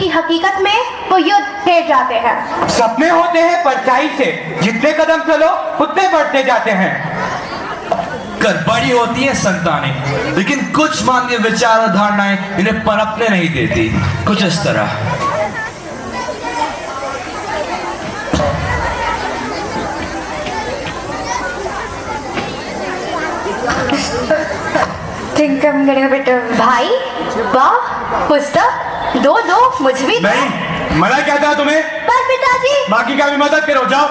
की हकीकत में वो युद्ध खेल जाते हैं। सपने होते हैं परछाई से, जितने कदम चलो उतने बढ़ते जाते हैं। कर बड़ी होती है संतानें, लेकिन कुछ मानवीय विचार और धारणाएं इन्हें पनपने नहीं देती। कुछ इस तरह। बेटा भाई, वाह, पुस्तक दो दो, मुझे भी नहीं, मना क्या था तुम्हें? पर पिताजी, बाकी का भी मदद करो, जाओ।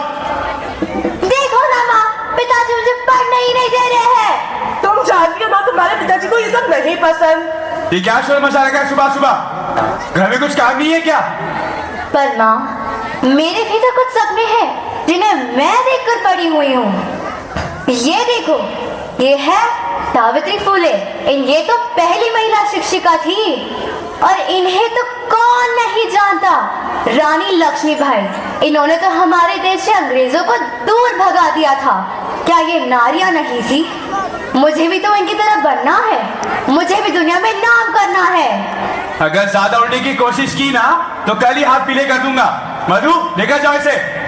देखो ना माँ, पिताजी मुझे पढ़ने ही नहीं दे रहे हैं। तुम जानती हो ना, तुम्हारे पिताजी को ये सब नहीं पसंद। ये क्या शोर मचा रखा है सुबह सुबह? घर में कुछ काम नहीं है क्या? पर माँ, मेरे भी तो कुछ सपने हैं जिन्हें मैं देखकर पड़ी हुई हूँ। ये देखो, ये है सावित्री फुले। ये तो पहली महिला शिक्षिका थी, और इन्हें तो कौन नहीं जानता, रानी लक्ष्मीबाई। इन्होंने तो हमारे देश से अंग्रेजों को दूर भगा दिया था। क्या ये नारियां नहीं थी? मुझे भी तो इनकी तरह बनना है, मुझे भी दुनिया में नाम करना है। अगर ज्यादा उड़ने की कोशिश की ना तो कल ही हाथ पीले कर दूंगा। मधु, लेकर जाओ इसे।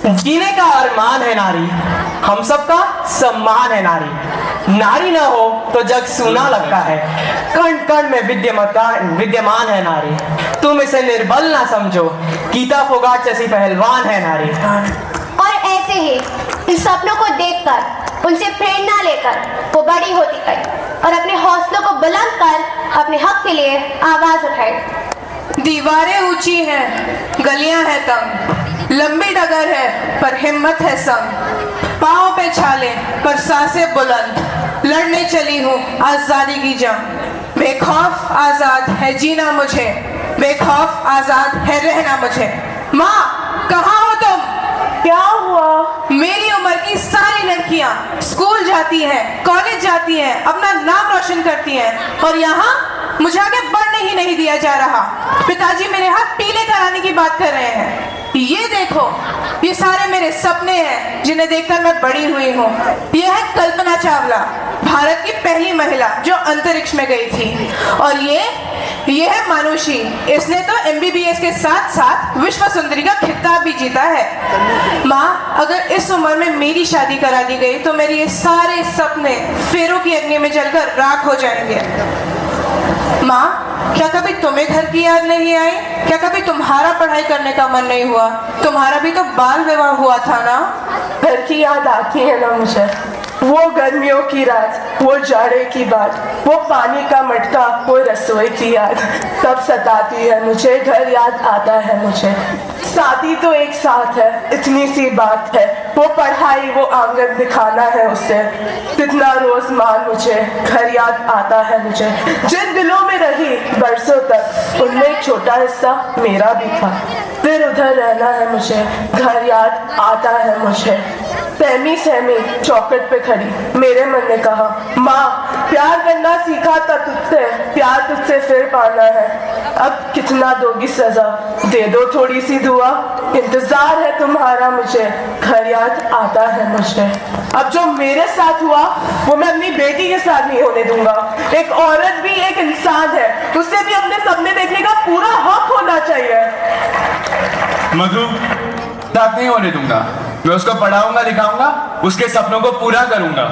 जीने का अरमान है नारी, हम सबका सम्मान है नारी। नारी ना हो तो जग सूना लगता है। कण कण में विद्यमान है नारी। तुम इसे निर्बल ना समझो, गीता फोगाट जैसी पहलवान है नारी। और ऐसे ही इन सपनों को देखकर, उनसे प्रेरणा लेकर वो बड़ी होती गई और अपने हौसलों को बुलंद कर अपने हक के लिए आवाज उठाई। दीवारें ऊंची हैं, गलियां हैं तंग, लंबी डगर है पर हिम्मत है संग। पाँव पे छाले पर सांसें बुलंद, लड़ने चली हूँ आजादी की जंग। बेखौफ आजाद है जीना मुझे, बेखौफ आजाद है रहना मुझे। माँ, कहाँ हो तुम? क्या हुआ? मेरी उम्र की सारी लड़कियां स्कूल जाती हैं, कॉलेज जाती हैं, अपना नाम रोशन करती हैं, और यहाँ मुझे आगे बढ़ने ही नहीं दिया जा रहा। पिताजी मेरे हाथ पीले कराने की बात कर रहे हैं। ये देखो, ये सारे मेरे सपने हैं जिन्हें देखकर मैं बड़ी हुई हूँ। यह है कल्पना चावला, भारत की पहली महिला जो अंतरिक्ष में गई थी। और ये है मानुषी, इसने तो MBBS के साथ साथ विश्व सुंदरी का खिताब भी जीता है। माँ, अगर इस उम्र में मेरी शादी करा दी गई तो मेरे ये सारे सपने फेरों की अग्नि में जलकर राख हो जाएंगे। माँ, क्या कभी तुम्हें घर की याद नहीं आई? क्या कभी तुम्हारा पढ़ाई करने का मन नहीं हुआ? तुम्हारा भी तो बाल विवाह हुआ था ना? घर की याद आती है ना मुझे, वो गर्मियों की रात, वो जाड़े की बात, वो पानी का मटका, वो रसोई की याद सब सताती है मुझे। घर याद आता है मुझे। शादी तो एक साथ है, इतनी सी बात है। वो पढ़ाई, वो आंगन दिखाना है उसे, कितना रोज मान मुझे। घर याद आता है मुझे, जिन दिलों में रही बरसों तक, उनमें एक छोटा हिस्सा मेरा भी था। फिर उधर रहना है मुझे, घर याद आता है मुझे। सहमी सहमी चौखट पे खड़ी मेरे मन ने कहा, माँ, प्यार करना सीखा था तुझसे, प्यार तुझसे फिर पाना है। अब कितना दोगी सजा, दे दो थोड़ी सी दुआ, इंतजार है तुम्हारा मुझे। घर याद आता है मुझे। अब जो मेरे साथ हुआ वो मैं अपनी बेटी के साथ नहीं होने दूंगा। एक औरत भी एक इंसान है, उससे भी अपने सपने देखने का पूरा हक होना चाहिए। मधु, साथ नहीं होने दूंगा। मैं उसको पढ़ाऊंगा, लिखाऊंगा, उसके सपनों को पूरा करूंगा।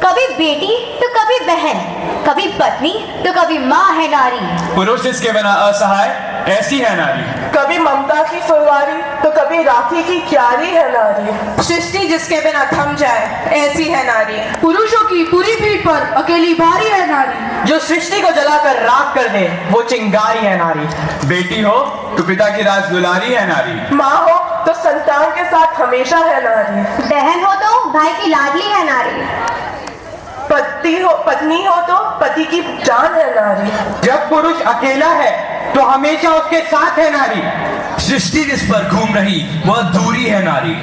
कभी बेटी तो कभी बहन, कभी पत्नी तो कभी माँ है नारी। पुरुष इसके बिना असहाय, ऐसी है नारी। कभी ममता की फुलवारी तो कभी राखी की क्यारी है नारी। सृष्टि जिसके बिना थम जाए, ऐसी है नारी। पुरुषों की पूरी पीठ पर अकेली भारी है नारी। जो सृष्टि को जलाकर राख कर दे, वो चिंगारी है नारी। बेटी हो तो पिता की राज दुलारी है नारी। माँ हो तो संतान के साथ हमेशा है नारी। बहन हो तो भाई की लाडली है नारी। पत्नी हो तो पति की जान है नारी। जब पुरुष अकेला है तो हमेशा उसके साथ है नारी। सृष्टि जिस पर घूम रही वह दूरी है नारी।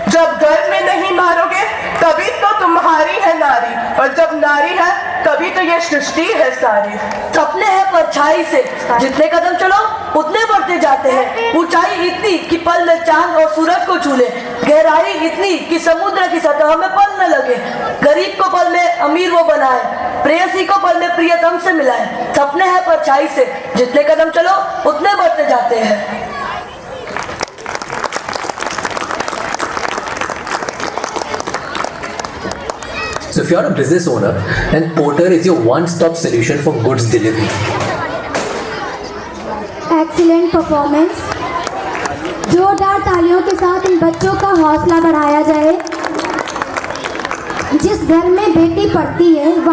जब घर में नहीं मारोगे तभी तो तुम्हारी है नारी, और जब नारी है तभी तो ये सृष्टि है सारी। सपने हैं परछाई से, जितने कदम चलो उतने बढ़ते जाते हैं। ऊंचाई इतनी कि पल में चांद और सूरज को छू ले, गहराई इतनी कि समुद्र की सतह में पल न लगे। गरीब को पल में अमीर वो बनाए, प्रेयसी को पल में प्रियतम से मिलाए। सपने हैं परछाई से, जितने कदम चलो उतने बढ़ते जाते हैं। So if you're a business owner, then Porter is your one-stop solution for goods delivery. Excellent performance. जोरदार तालियों के साथ इन बच्चों का हौसला बढ़ाया जाए। जिस घर में बेटी पढ़ती है वहाँ